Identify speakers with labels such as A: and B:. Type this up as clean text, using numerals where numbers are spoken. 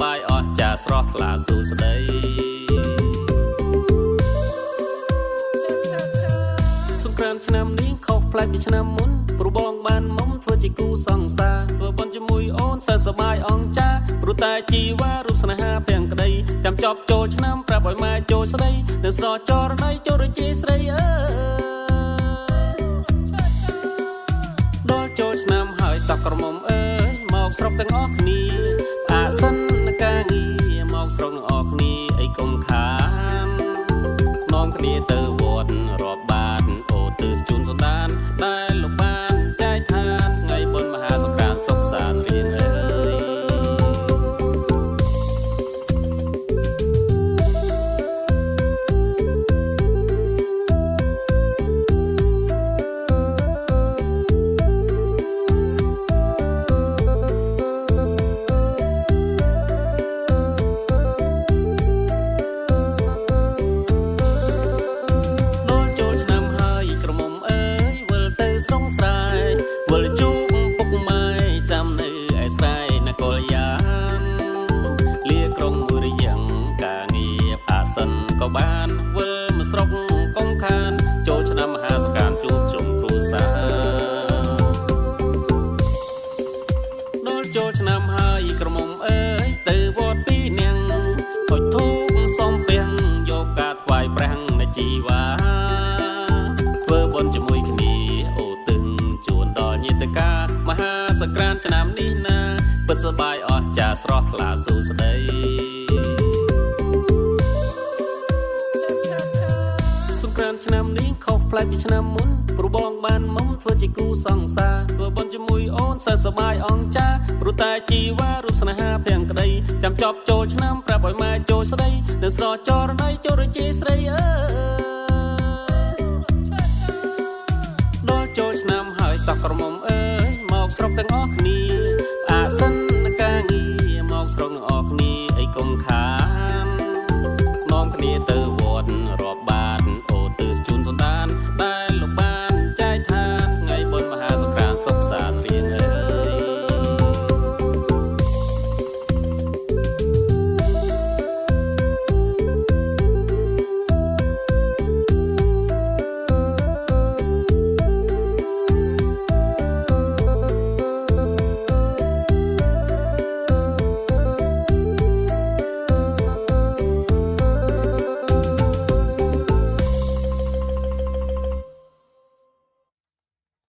A: បាយអស់ចាស្រស់ថ្លាសួស្ដីសង្គ្រាមឆ្នាំនេះខុសប្លែកពីឆ្នាំមុនព្រោះបងបានមុំធ្វើជាគូសង្សារធ្វើបន់ជាមួយអូនសើសប្បាយអង្ចាព្រោះតែជីវ៉ារូបស្នេហាព្រាំងក្តីចាំចប់ចូលឆ្នាំប្រាប់ឲ្យម៉ែចូលស្ដីនៅស្រចរណៃចូលរញ្ជីស្រីអើដល់ចូលឆ្នាំហើយតក្រមុំអើយមកស្រុកទាំងអស់គ្នាអាសិនការងារមកស្រុកទាំងអស់គ្នាអីកុំខាននាំគ្នាទៅវត្តរាប់បាតអូទើជូនសន្តានដែលលោកបានចែកឋានថ្ងៃបុណ្យមហាសង្ក្រាន្តសុខសាន្តរៀងអើយក៏បានវិលមកស្រុកកុំខានចូលឆ្នាំមហាសង្ក្រាន្តជួបជុំគ្រួសារដល់ចូលឆ្នាំហើយក្រមុំអើយទៅវត្តពីនាងហុចធូបសំពាំងយកការថ្វាយព្រះនៃជីវ៉ាធ្វើបុណ្យជាមួយគ្នាអូទឹងជួនដល់ញាតិកាមហាសង្ក្រាន្តឆ្នាំនេះណាពិតសប្បាយអស់ចាស្រស់ថ្លាសួស្ដីឆ្នាំនេះខុសប្លែកពីឆ្នាំមុនព្រោះបងបានមុំធ្វើជាគូសង្សារធ្វើបន់ជាមួយអូនសើសប្បាយអង្ចាព្រោះតែជីវ៉ារូបស្នេហាព្រាំងក្តីចាំចប់ចូលឆ្នាំប្រាប់ឲ្យម៉ែចូលស្ដីនៅស្រចរណៃចូលរញ្ជីស្រីអើដល់ចូលឆ្នាំហើយតក្រមុំអើយមកស្រុកទាំងអស់គ្នា